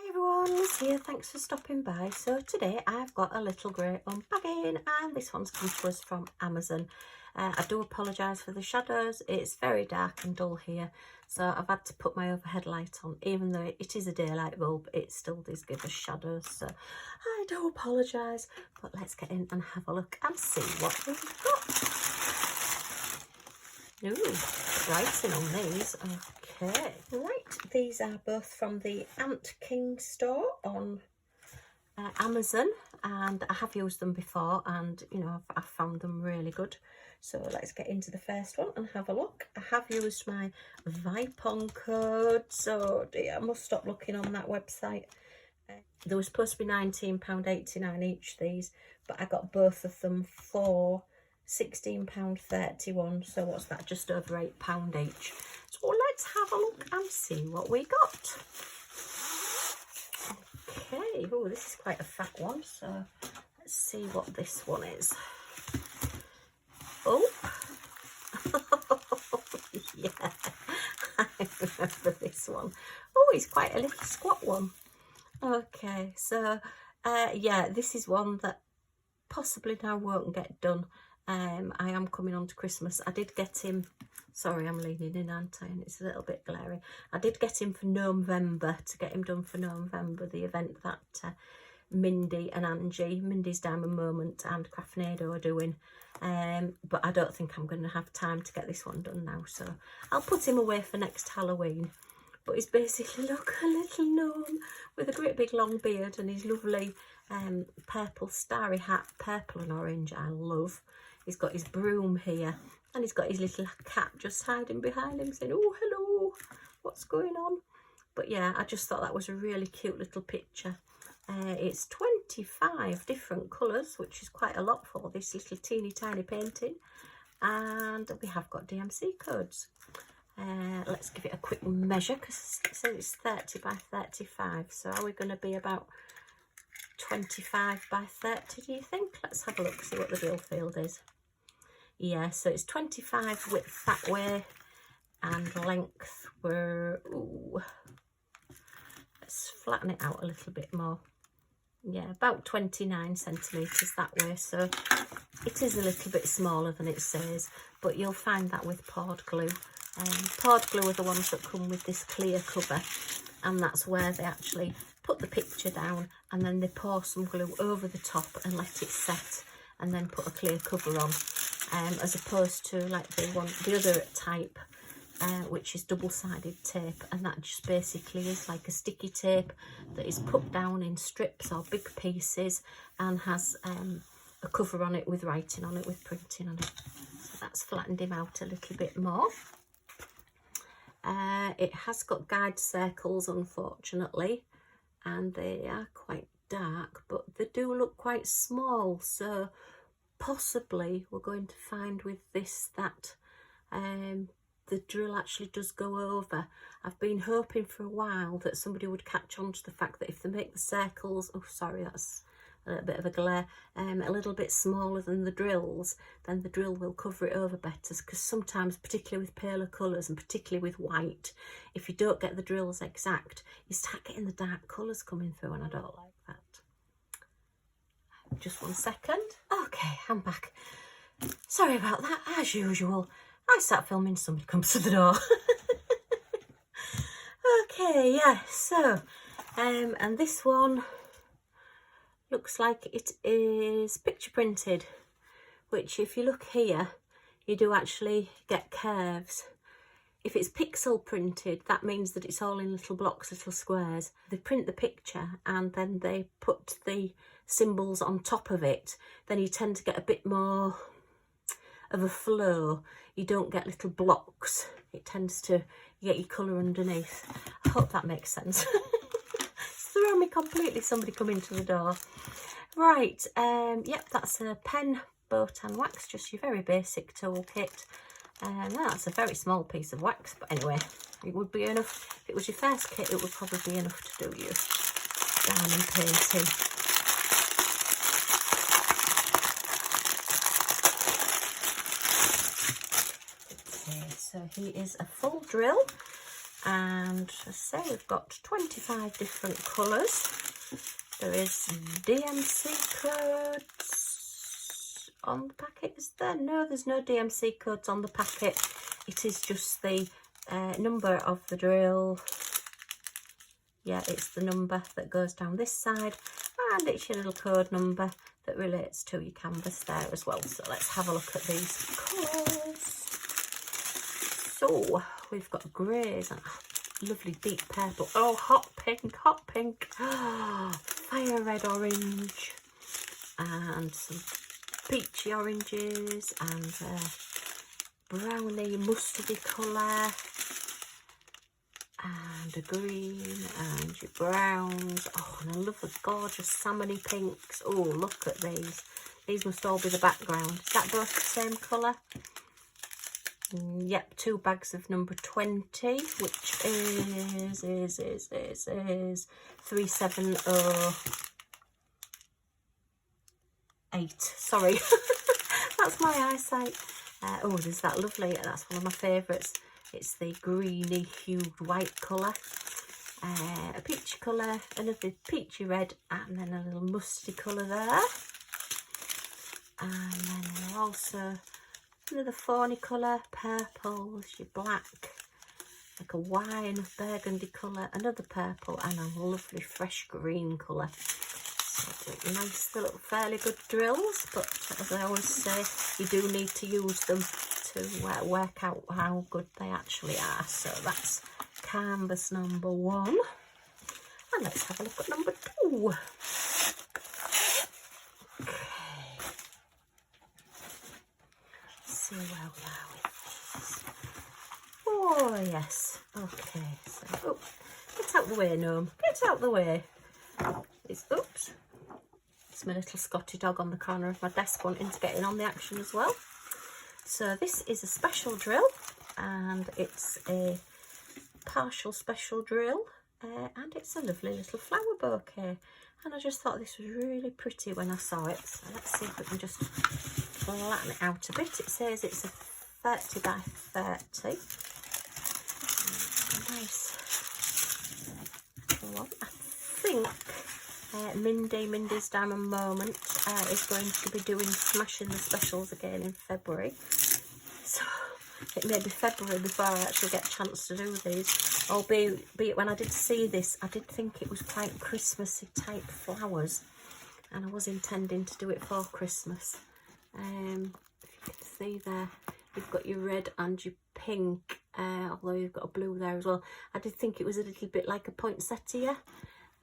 Hi everyone, Liz here, thanks for stopping by. So today I've got a little grey unbagging and this one's come to us from Amazon. I do apologise for the shadows, it's very dark and dull here, so I've had to put my overhead light on. Even though it is a daylight bulb, it still does give us shadows, so I do apologise. But let's get in and have a look and see what we've got. Ooh, writing on these. Okay, right, these are both from the ANTKING store on Amazon, and I have used them before, and you know, I've found them really good. So let's get into the first one and have a look. I have used my Vipon code, so dear, I must stop looking on that website. They were supposed to be £19.89 each, these, but I got both of them for £16.31, so what's that, just over £8 each. So let's have a look and see what we got. Okay, oh, this is quite a fat one, so let's see what this one is. Oh, yeah, I remember this one. Oh, it's quite a little squat one. Okay, so yeah, this is one that possibly now won't get done. I am coming on to Christmas. I did get him, sorry, I'm leaning in, aren't I? And it's a little bit glary. I did get him for November, to get him done for November, the event that Mindy and Angie, Mindy's Diamond Moment and Craftnado are doing. But I don't think I'm going to have time to get this one done now, so I'll put him away for next Halloween. But he's basically, look, a little gnome with a great big long beard and his lovely purple starry hat, purple and orange, I love. He's got his broom here and he's got his little cat just hiding behind him saying, oh, hello, what's going on? But yeah, I just thought that was a really cute little picture. It's 25 different colours, which is quite a lot for this little teeny tiny painting. And we have got DMC codes. Let's give it a quick measure because it says it's 30 by 35. So are we going to be about 25 by 30, do you think? Let's have a look, see what the drill field is. Yeah, so it's 25 width that way and length were, ooh, let's flatten it out a little bit more. Yeah, about 29 centimetres that way, so it is a little bit smaller than it says, but you'll find that with poured glue. Poured glue are the ones that come with this clear cover, and that's where they actually put the picture down and then they pour some glue over the top and let it set and then put a clear cover on, as opposed to like the other type, which is double-sided tape, and that just basically is like a sticky tape that is put down in strips or big pieces and has a cover on it with writing on it, with printing on it. So that's flattened him out a little bit more. It has got guide circles, unfortunately, and they are quite dark, but they do look quite small, so possibly we're going to find with this that the drill actually does go over. I've been hoping for a while that somebody would catch on to the fact that if they make the circles, oh sorry, that's a little bit of a glare, a little bit smaller than the drills, then the drill will cover it over better, because sometimes, particularly with paler colours and particularly with white, if you don't get the drills exact, you start getting the dark colours coming through, and I don't like that. Just 1 second. Okay, I'm back. Sorry about that, as usual. I start filming, somebody comes to the door. Okay, yeah, so, and this one looks like it is picture printed, which if you look here, you do actually get curves. If it's pixel printed, that means that it's all in little blocks, little squares. They print the picture and then they put the symbols on top of it. Then you tend to get a bit more of a flow. You don't get little blocks. It tends to, you get your colour underneath. I hope that makes sense. It's thrown me completely, somebody coming to the door. Right, yep, that's a pen, bow tan wax, just your very basic toolkit. That's a very small piece of wax, but anyway, it would be enough. If it was your first kit, it would probably be enough to do your diamond painting. Okay, so he is a full drill, and And as I say, we've got 25 different colours. There is DMC codes on the packet. Is there? No, there's no DMC codes on the packet. It is just the number of the drill. Yeah, it's the number that goes down this side, and it's your little code number that relates to your canvas there as well. So let's have a look at these colours. So we've got greys and lovely deep purple. Oh, hot pink, fire red orange, and some peachy oranges, and browny mustardy colour, and a green, and your browns. Oh, and I love the gorgeous salmony pinks. Oh, look at these. These must all be the background. Is that both the same colour? Yep, 2 bags of number 20, which is 3708. Sorry, that's my eyesight. Oh, there's that lovely, that's one of my favourites. It's the greeny hued white colour, a peachy colour, another peachy red, and then a little musty colour there. And then also another fawny colour, purple with your black, like a wine burgundy colour, another purple, and a lovely fresh green colour. So nice little fairly good drills, but as I always say, you do need to use them to work out how good they actually are. So that's canvas number 1, and let's have a look at number 2. See where we are with this. Oh yes, okay, so oh, get out the way, Gnome, get out the way. Oops, it's my little Scotty dog on the corner of my desk wanting to get in on the action as well. So this is a special drill, and it's a partial special drill, and it's a lovely little flower bouquet, and I just thought this was really pretty when I saw it. So let's see if we can just flatten it out a bit. It says it's a 30 by 30. Nice one. I think Mindy's Diamond Moment is going to be doing Smashing the Specials again in February. So it may be February before I actually get a chance to do these. Albeit when I did see this, I did think it was quite Christmassy type flowers, and I was intending to do it for Christmas. If you can see there, you've got your red and your pink, although you've got a blue there as well. I did think it was a little bit like a poinsettia,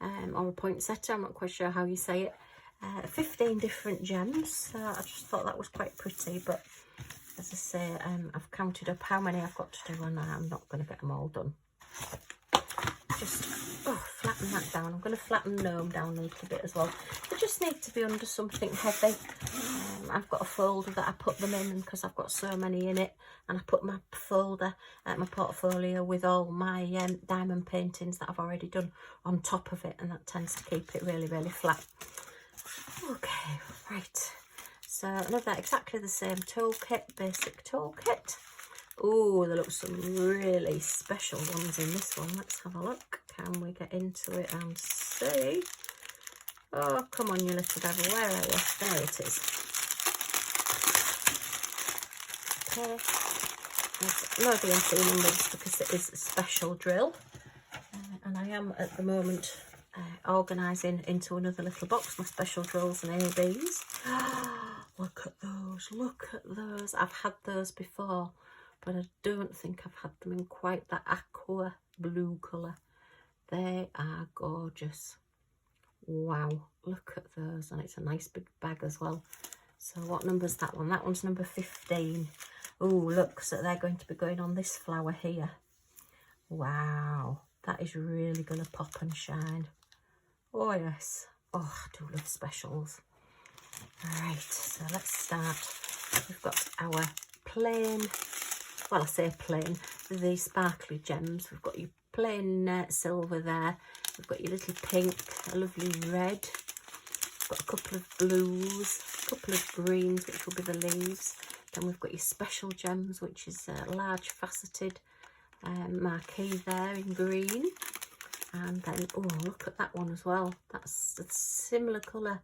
or a poinsettia, I'm not quite sure how you say it. 15 different gems, so I just thought that was quite pretty, but as I say, I've counted up how many I've got to do, and I'm not going to get them all done. Just flatten that down. I'm going to flatten Gnome down a little bit as well. They just need to be under something heavy. I've got a folder that I put them in because I've got so many in it, and I put my folder, my portfolio with all my diamond paintings that I've already done on top of it, and that tends to keep it really, really flat. Okay, right. So another exactly the same toolkit, basic toolkit. Oh, there looks some really special ones in this one. Let's have a look. Can we get into it and see? Oh, come on, you little devil. Where are you? There it is. Okay. There's no DMC numbers because it is a special drill. And I am at the moment organising into another little box my special drills and ABs. Look at those. Look at those. I've had those before, but I don't think I've had them in quite that aqua blue colour. They are gorgeous. Wow, look at those, and it's a nice big bag as well. So what number's that one? That one's number 15. Oh, look, so they're going to be going on this flower here. Wow, that is really going to pop and shine. Oh yes. Oh, I do love specials. Right, so let's start. We've got our plain, well, I say plain, the sparkly gems. We've got your plain silver there. We've got your little pink, a lovely red. We've got a couple of blues, a couple of greens, which will be the leaves. Then we've got your special gems, which is large faceted, marquee there in green. And then, oh, look at that one as well. That's a similar colour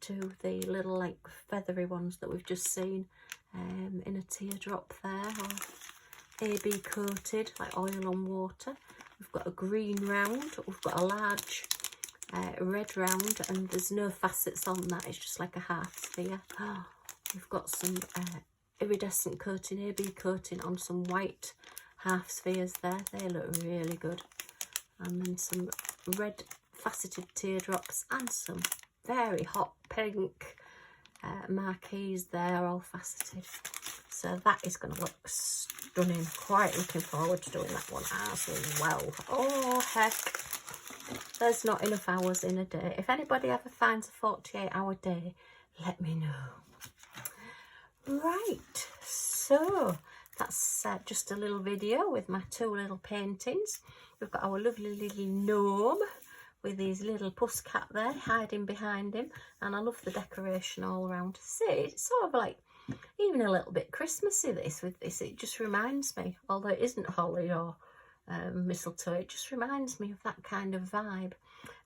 to the little like feathery ones that we've just seen in a teardrop there, or AB coated, like oil on water. We've got a green round, we've got a large red round, and there's no facets on that, it's just like a half sphere. We've got some iridescent coating, AB coating on some white half spheres there. They look really good. And then some red faceted teardrops and some very hot pink marquees there, all faceted. So that is going to look stunning. Quite looking forward to doing that one as well. Oh heck, there's not enough hours in a day. If anybody ever finds a 48-hour day, let me know. Right, so that's just a little video with my two little paintings. We've got our lovely little gnome with his little puss cat there hiding behind him, and I love the decoration all around. See, it's sort of like even a little bit Christmassy this with this. It just reminds me, although it isn't holly or mistletoe, it just reminds me of that kind of vibe.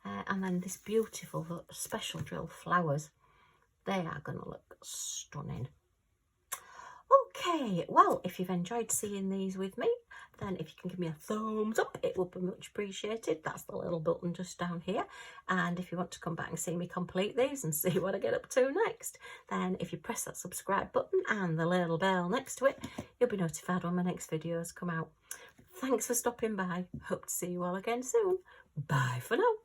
And then this beautiful special drill flowers, they are going to look stunning. Okay, well, if you've enjoyed seeing these with me, then if you can give me a thumbs up, it would be much appreciated. That's the little button just down here. And if you want to come back and see me complete these and see what I get up to next, then if you press that subscribe button and the little bell next to it, you'll be notified when my next videos come out. Thanks for stopping by. Hope to see you all again soon. Bye for now.